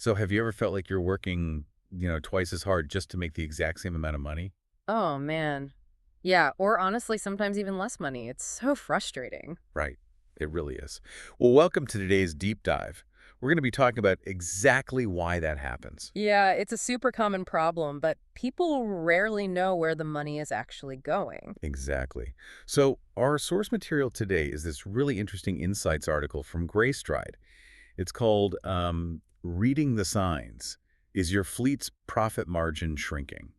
So have you ever felt like you're working, twice as hard just to make the exact same amount of money? Oh, man. Yeah, or honestly, sometimes even less money. It's so frustrating. Right. It really is. Well, welcome to today's deep dive. We're going to be talking about exactly why that happens. Yeah, it's a super common problem, but people rarely know where the money is actually going. Exactly. So our source material today is this really interesting insights article from Greystride. It's called Reading the Signs. Is Your Fleet's Profit Margin Shrinking?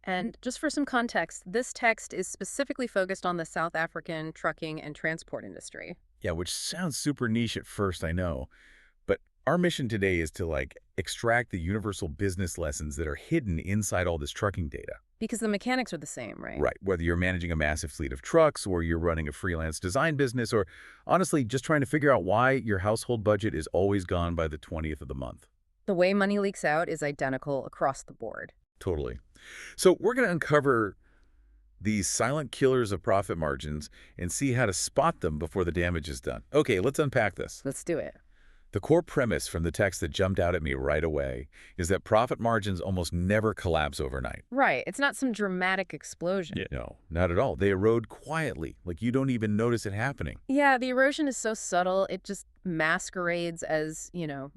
And just for some context, this text is specifically focused on the South African trucking and transport industry. Yeah, which sounds super niche at first, I know. But our mission today is to extract the universal business lessons that are hidden inside all this trucking data. Because the mechanics are the same, right? Right. Whether you're managing a massive fleet of trucks or you're running a freelance design business or honestly just trying to figure out why your household budget is always gone by the 20th of the month. The way money leaks out is identical across the board. Totally. So we're going to uncover these silent killers of profit margins and see how to spot them before the damage is done. Okay, let's unpack this. Let's do it. The core premise from the text that jumped out at me right away is that profit margins almost never collapse overnight. Right. It's not some dramatic explosion. Yeah. No, not at all. They erode quietly, like you don't even notice it happening. Yeah, the erosion is so subtle, it just masquerades as,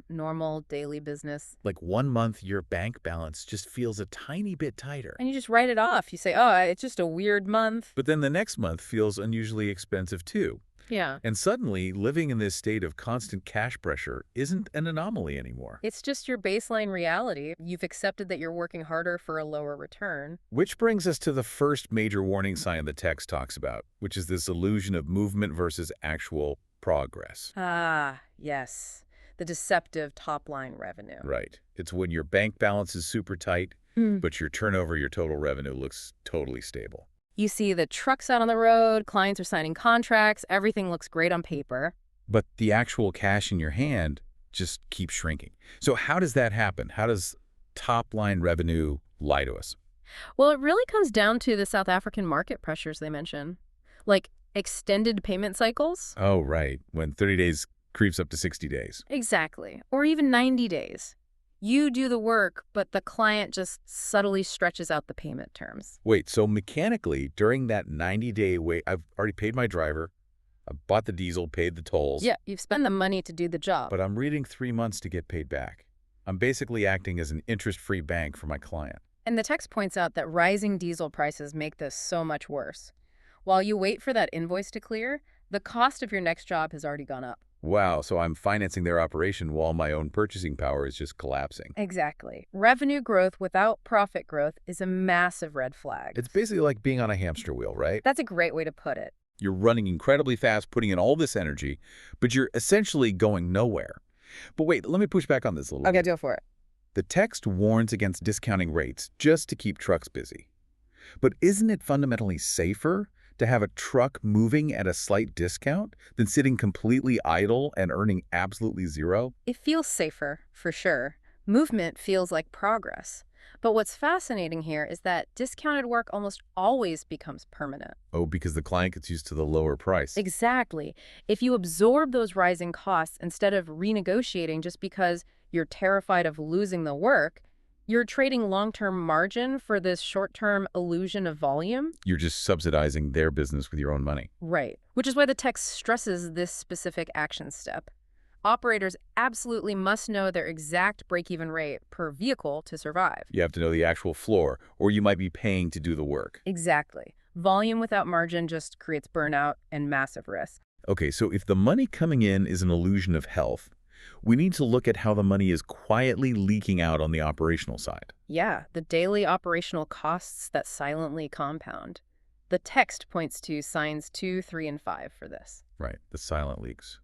normal daily business. Like 1 month, your bank balance just feels a tiny bit tighter. And you just write it off. You say, oh, it's just a weird month. But then the next month feels unusually expensive too. Yeah. And suddenly, living in this state of constant cash pressure isn't an anomaly anymore. It's just your baseline reality. You've accepted that you're working harder for a lower return. Which brings us to the first major warning sign the text talks about, which is this illusion of movement versus actual progress. Ah, yes. The deceptive top-line revenue. Right. It's when your bank balance is super tight, but your turnover, your total revenue looks totally stable. You see the trucks out on the road, clients are signing contracts, everything looks great on paper. But the actual cash in your hand just keeps shrinking. So how does that happen? How does top-line revenue lie to us? Well, it really comes down to the South African market pressures they mention, like extended payment cycles. Oh, right. When 30 days creeps up to 60 days. Exactly. Or even 90 days. You do the work, but the client just subtly stretches out the payment terms. Wait, so mechanically, during that 90-day wait, I've already paid my driver, I bought the diesel, paid the tolls, Yeah, you've spent the money to do the job. but I'm reading 3 months to get paid back. I'm basically acting as an interest-free bank for my client. And the text points out that rising diesel prices make this so much worse. While you wait for that invoice to clear, the cost of your next job has already gone up. Wow, so I'm financing their operation while my own purchasing power is just collapsing. Exactly. Revenue growth without profit growth is a massive red flag. It's basically like being on a hamster wheel, right? That's a great way to put it. You're running incredibly fast, putting in all this energy, but you're essentially going nowhere. But wait, let me push back on this a little bit. Go for it. The text warns against discounting rates just to keep trucks busy. But isn't it fundamentally safer to have a truck moving at a slight discount than sitting completely idle and earning absolutely zero? It feels safer, for sure. Movement feels like progress. But what's fascinating here is that discounted work almost always becomes permanent. Oh, because the client gets used to the lower price. Exactly. If you absorb those rising costs instead of renegotiating just because you're terrified of losing the work, you're trading long-term margin for this short-term illusion of volume. You're just subsidizing their business with your own money. Right. Which is why the text stresses this specific action step. Operators absolutely must know their exact break-even rate per vehicle to survive. You have to know the actual floor, or you might be paying to do the work. Exactly. Volume without margin just creates burnout and massive risk. Okay, so if the money coming in is an illusion of health, we need to look at how the money is quietly leaking out on the operational side. Yeah, the daily operational costs that silently compound. The text points to signs 2, 3, and 5 for this. Right, the silent leaks.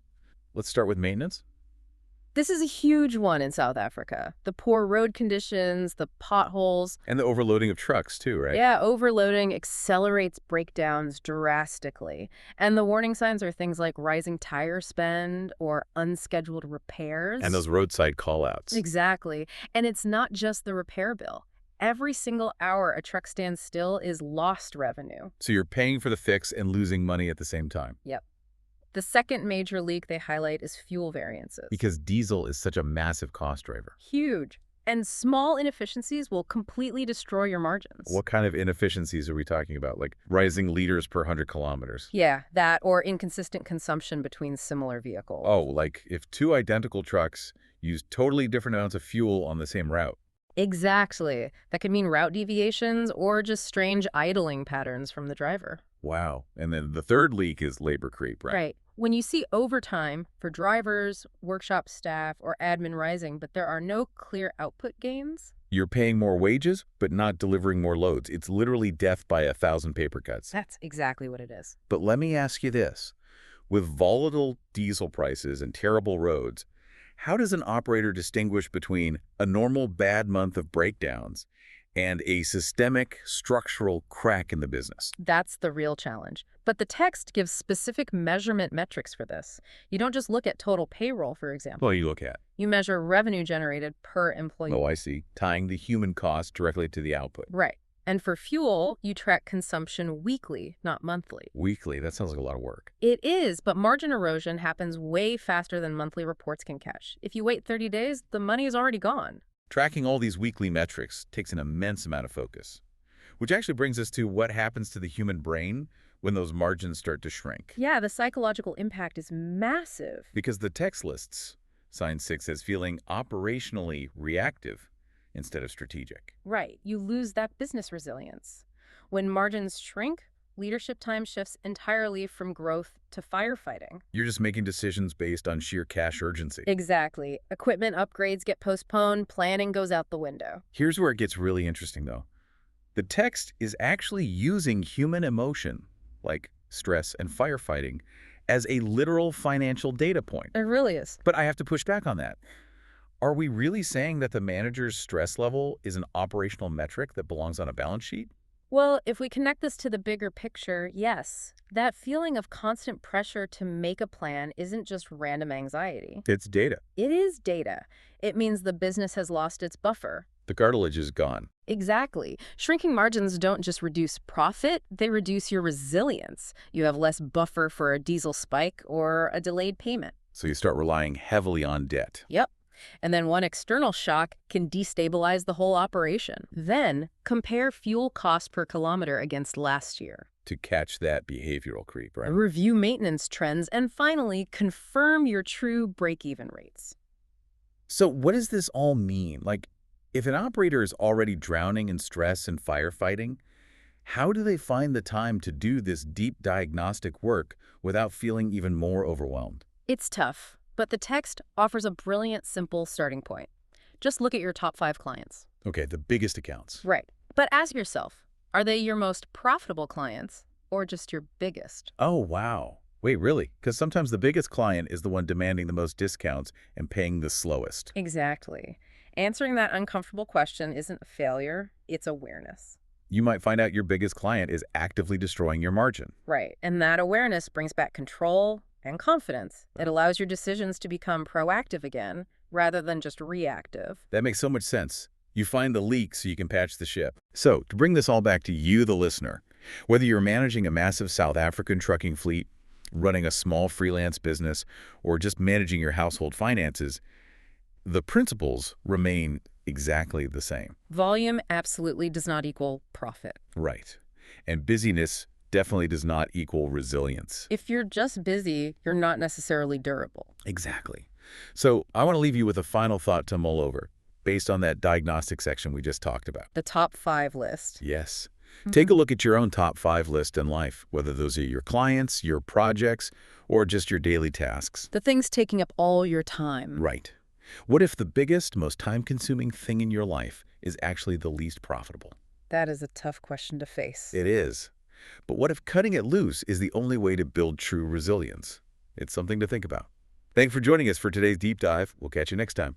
Let's start with maintenance. This is a huge one in South Africa. The poor road conditions, the potholes. And the overloading of trucks too, right? Yeah, overloading accelerates breakdowns drastically. And the warning signs are things like rising tire spend or unscheduled repairs. And those roadside call-outs. Exactly. And it's not just the repair bill. Every single hour a truck stands still is lost revenue. So you're paying for the fix and losing money at the same time. Yep. The second major leak they highlight is fuel variances. Because diesel is such a massive cost driver. Huge. And small inefficiencies will completely destroy your margins. What kind of inefficiencies are we talking about? Like rising liters per 100 kilometers? Yeah, that or inconsistent consumption between similar vehicles. Oh, like if two identical trucks use totally different amounts of fuel on the same route. Exactly. That could mean route deviations or just strange idling patterns from the driver. Wow. And then the third leak is labor creep, right? Right. When you see overtime for drivers, workshop staff, or admin rising, but there are no clear output gains, You're paying more wages, but not delivering more loads. It's literally death by 1,000 paper cuts. that's exactly what it is. But let me ask you this. With volatile diesel prices and terrible roads, how does an operator distinguish between a normal bad month of breakdowns and a systemic structural crack in the business? That's the real challenge. But the text gives specific measurement metrics for this. You don't just look at total payroll, for example. Well, you look at. You measure revenue generated per employee. Oh, I see. Tying the human cost directly to the output. Right. And for fuel, you track consumption weekly, not monthly. Weekly, that sounds like a lot of work. It is, but margin erosion happens way faster than monthly reports can catch. If you wait 30 days, the money is already gone. Tracking all these weekly metrics takes an immense amount of focus, which actually brings us to what happens to the human brain when those margins start to shrink. Yeah, the psychological impact is massive. Because the text lists Sign 6 as feeling operationally reactive instead of strategic. Right, you lose that business resilience. When margins shrink, leadership time shifts entirely from growth to firefighting. You're just making decisions based on sheer cash urgency. Exactly. Equipment upgrades get postponed, planning goes out the window. Here's where it gets really interesting, though. The text is actually using human emotion, like stress and firefighting, as a literal financial data point. It really is. But I have to push back on that. Are we really saying that the manager's stress level is an operational metric that belongs on a balance sheet? Well, if we connect this to the bigger picture, yes. That feeling of constant pressure to make a plan isn't just random anxiety. It's data. It is data. It means the business has lost its buffer. The cartilage is gone. Exactly. Shrinking margins don't just reduce profit, they reduce your resilience. You have less buffer for a diesel spike or a delayed payment. So you start relying heavily on debt. Yep. And then one external shock can destabilize the whole operation. Then compare fuel cost per kilometer against last year. To catch that behavioral creep, right? Review maintenance trends, and finally, confirm your true break-even rates. So what does this all mean? Like, if an operator is already drowning in stress and firefighting, how do they find the time to do this deep diagnostic work without feeling even more overwhelmed? It's tough, but the text offers a brilliant, simple starting point. Just look at your top 5 clients. Okay, the biggest accounts. Right. But ask yourself, are they your most profitable clients or just your biggest? Oh, wow. Wait, really? Because sometimes the biggest client is the one demanding the most discounts and paying the slowest. Exactly. Answering that uncomfortable question isn't a failure, it's awareness. You might find out your biggest client is actively destroying your margin. Right. And that awareness brings back control and confidence. It allows your decisions to become proactive again rather than just reactive. That makes so much sense. You find the leak so you can patch the ship. So, to bring this all back to you, the listener, whether you're managing a massive South African trucking fleet, running a small freelance business, or just managing your household finances, the principles remain exactly the same. Volume absolutely does not equal profit. Right. And busyness definitely does not equal resilience. If you're just busy, you're not necessarily durable. Exactly. So I want to leave you with a final thought to mull over, based on that diagnostic section we just talked about. The top 5 list. Yes. Take a look at your own top 5 list in life, whether those are your clients, your projects, or just your daily tasks. The things taking up all your time. Right. What if the biggest, most time-consuming thing in your life is actually the least profitable? That is a tough question to face. It is. But what if cutting it loose is the only way to build true resilience? It's something to think about. Thanks for joining us for today's deep dive. We'll catch you next time.